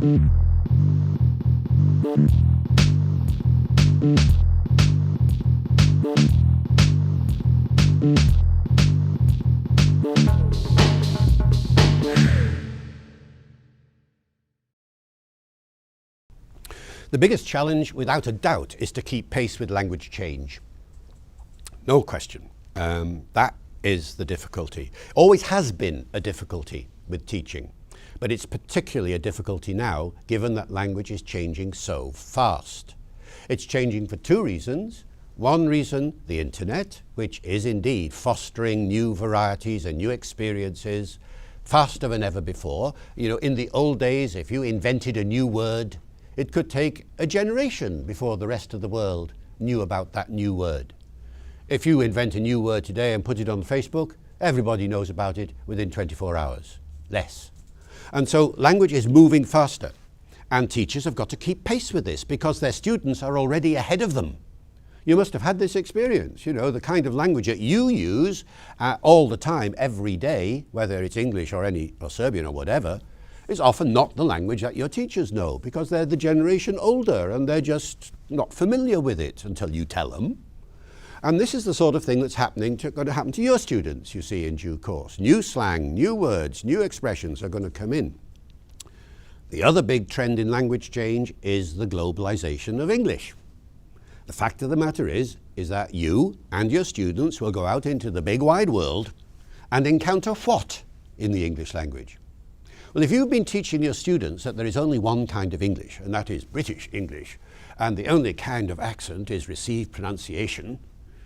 The biggest challenge, without a doubt, is to keep pace with language change. No question. That is the difficulty. Always has been a difficulty with teaching, but it's particularly a difficulty now, given that language is changing so fast. It's changing for two reasons. One reason, the internet, which is indeed fostering new varieties and new experiences faster than ever before. You know, in the old days, if you invented a new word, it could take a generation before the rest of the world knew about that new word. If you invent a new word today and put it on Facebook, everybody knows about it within 24 hours, less. And so language is moving faster, and teachers have got to keep pace with this because their students are already ahead of them. You must have had this experience, you know, the kind of language that you use all the time, every day, whether it's English or Serbian or whatever, is often not the language that your teachers know because they're the generation older and they're just not familiar with it until you tell them. And this is the sort of thing that's going to happen to your students, you see, in due course. New slang, new words, new expressions are going to come in. The other big trend in language change is the globalization of English. The fact of the matter is that you and your students will go out into the big wide world and encounter what in the English language? Well, if you've been teaching your students that there is only one kind of English, and that is British English, and the only kind of accent is received pronunciation,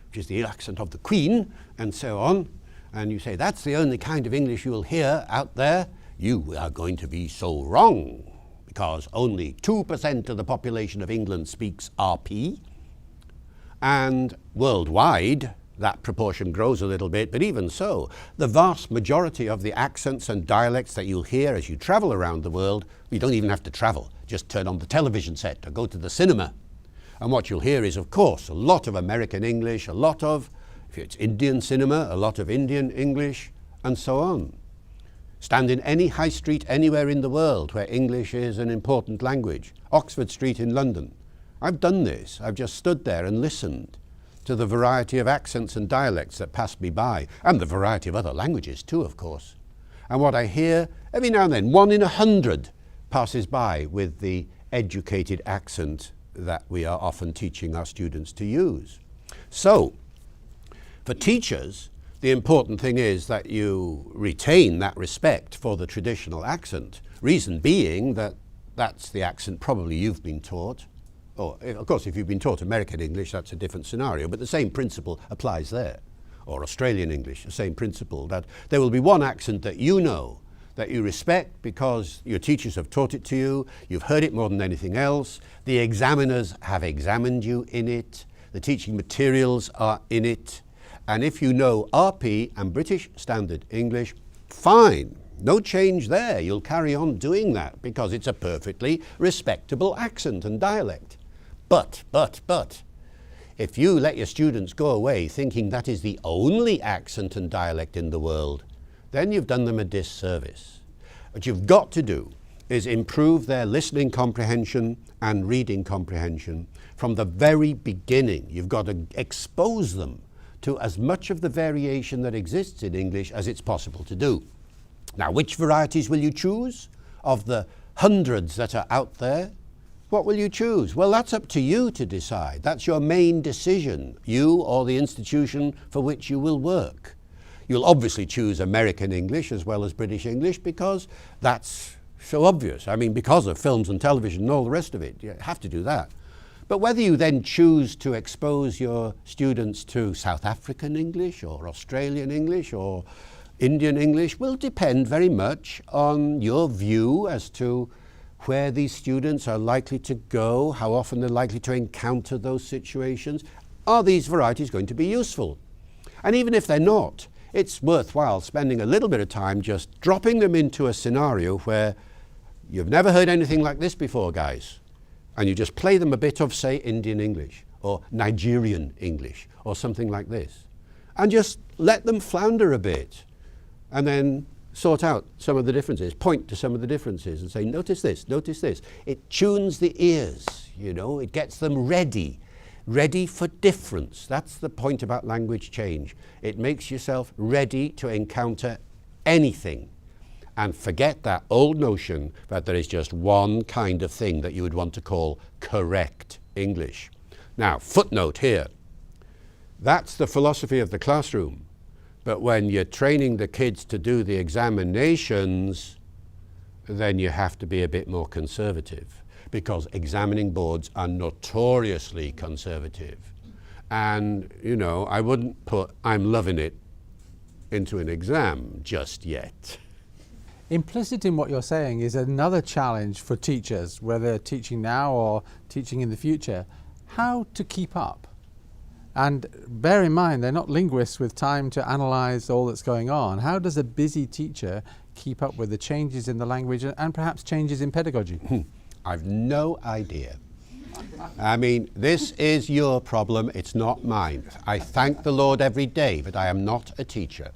which is the accent of the Queen, and so on, and you say that's the only kind of English you will hear out there, you are going to be so wrong, because only 2% of the population of England speaks RP, and worldwide, that proportion grows a little bit, but even so, the vast majority of the accents and dialects that you'll hear as you travel around the world, you don't even have to travel, just turn on the television set or go to the cinema. And what you'll hear is, of course, a lot of American English, a lot of, if it's Indian cinema, a lot of Indian English, and so on. Stand in any high street anywhere in the world where English is an important language. Oxford Street in London. I've done this. I've just stood there and listened to the variety of accents and dialects that pass me by, and the variety of other languages too, of course. And what I hear, every now and then, 1 in 100 passes by with the educated accent that we are often teaching our students to use. So, for teachers, the important thing is that you retain that respect for the traditional accent. Reason being that that's the accent probably you've been taught. Or, of course, if you've been taught American English, that's a different scenario, but the same principle applies there. Or Australian English, the same principle, that there will be one accent that you know, that you respect because your teachers have taught it to you, you've heard it more than anything else, the examiners have examined you in it, the teaching materials are in it, and if you know RP and British Standard English, fine. No change there. You'll carry on doing that because it's a perfectly respectable accent and dialect. But, if you let your students go away thinking that is the only accent and dialect in the world, then you've done them a disservice. What you've got to do is improve their listening comprehension and reading comprehension from the very beginning. You've got to expose them to as much of the variation that exists in English as it's possible to do. Now, which varieties will you choose? Of the hundreds that are out there, what will you choose? Well, that's up to you to decide. That's your main decision, you or the institution for which you will work. You'll obviously choose American English as well as British English because that's so obvious. I mean, because of films and television and all the rest of it, you have to do that. But whether you then choose to expose your students to South African English or Australian English or Indian English will depend very much on your view as to where these students are likely to go, how often they're likely to encounter those situations. Are these varieties going to be useful? And even if they're not, it's worthwhile spending a little bit of time just dropping them into a scenario where you've never heard anything like this before, guys, and you just play them a bit of, say, Indian English or Nigerian English or something like this, and just let them flounder a bit, and then sort out some of the differences, point to some of the differences and say, notice this, notice this. It tunes the ears, you know, it gets them ready for difference. That's the point about language change. It makes yourself ready to encounter anything. And forget that old notion that there is just one kind of thing that you would want to call correct English. Now, footnote here. That's the philosophy of the classroom. But when you're training the kids to do the examinations, then you have to be a bit more conservative, because examining boards are notoriously conservative. And, you know, I wouldn't put "I'm loving it" into an exam just yet. Implicit in what you're saying is another challenge for teachers, whether teaching now or teaching in the future, how to keep up. And bear in mind, they're not linguists with time to analyse all that's going on. How does a busy teacher keep up with the changes in the language and perhaps changes in pedagogy? I've no idea. I mean, this is your problem, it's not mine. I thank the Lord every day that I am not a teacher.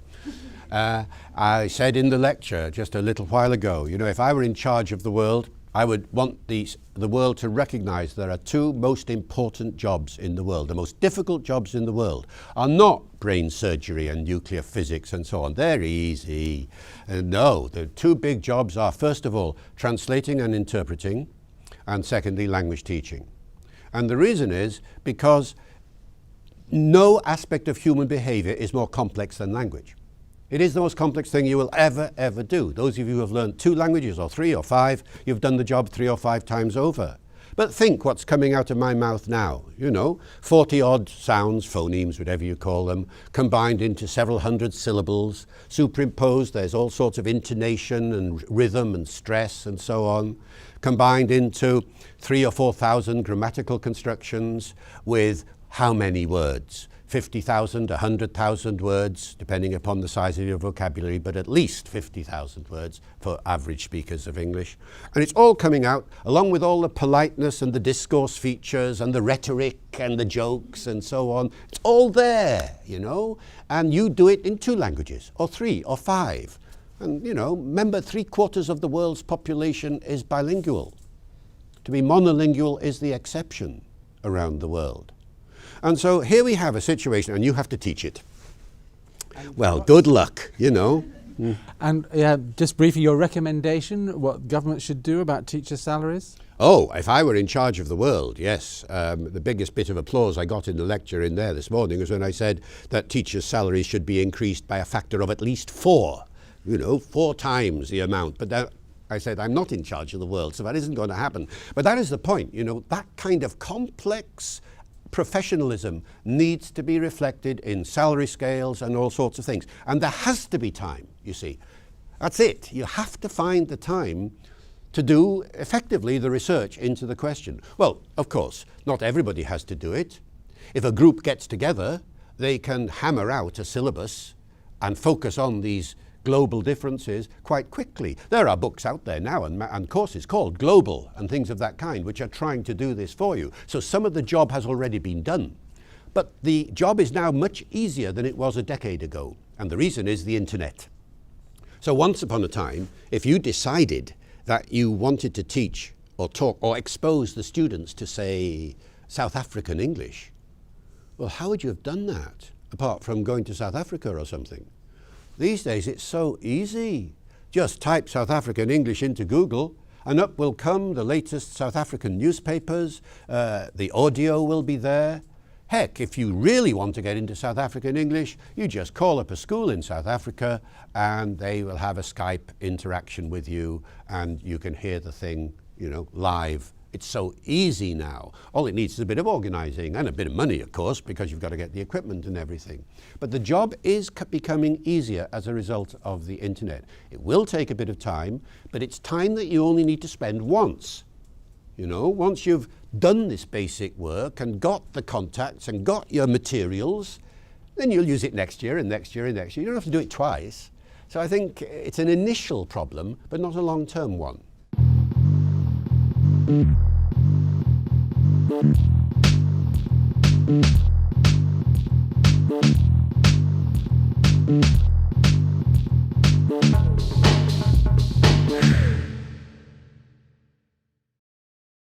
I said in the lecture just a little while ago, you know, if I were in charge of the world, I would want the world to recognize there are two most important jobs in the world. The most difficult jobs in the world are not brain surgery and nuclear physics and so on. They're easy. No, the two big jobs are, first of all, translating and interpreting, and secondly, language teaching. And the reason is because no aspect of human behavior is more complex than language. It is the most complex thing you will ever do. Those of you who have learned 2 languages or 3 or 5, you've done the job 3 or 5 times over. But think what's coming out of my mouth now, you know, 40 odd sounds, phonemes, whatever you call them, combined into several hundred syllables, superimposed, there's all sorts of intonation and rhythm and stress and so on, combined into 3,000 or 4,000 grammatical constructions with how many words? 50,000, 100,000 words, depending upon the size of your vocabulary, but at least 50,000 words for average speakers of English. And it's all coming out, along with all the politeness and the discourse features and the rhetoric and the jokes and so on. It's all there, you know, and you do it in 2 languages, or 3, or 5. And, you know, remember, 3/4 of the world's population is bilingual. To be monolingual is the exception around the world. And so here we have a situation, and you have to teach it. Well, good luck, you know. And just briefly, your recommendation, what government should do about teacher salaries? Oh, if I were in charge of the world, yes. The biggest bit of applause I got in the lecture in there this morning was when I said that teachers' salaries should be increased by a factor of at least 4. You know, 4 times the amount. But that, I said, I'm not in charge of the world, so that isn't going to happen. But that is the point, you know, that kind of complex professionalism needs to be reflected in salary scales and all sorts of things. And there has to be time, you see. That's it. You have to find the time to do effectively the research into the question. Well, of course, not everybody has to do it. If a group gets together, they can hammer out a syllabus and focus on these global differences quite quickly. There are books out there now and courses called Global and things of that kind which are trying to do this for you. So some of the job has already been done. But the job is now much easier than it was a decade ago. And the reason is the internet. So once upon a time, if you decided that you wanted to teach or talk or expose the students to, say, South African English, well, how would you have done that apart from going to South Africa or something? These days it's so easy. Just type South African English into Google and up will come the latest South African newspapers, the audio will be there. Heck, if you really want to get into South African English, you just call up a school in South Africa and they will have a Skype interaction with you and you can hear the thing, you know, live. It's so easy now. All it needs is a bit of organizing and a bit of money, of course, because you've got to get the equipment and everything. But the job is becoming easier as a result of the internet. It will take a bit of time, but it's time that you only need to spend once. You know, once you've done this basic work and got the contacts and got your materials, then you'll use it next year and next year and next year. You don't have to do it twice. So I think it's an initial problem, but not a long-term one.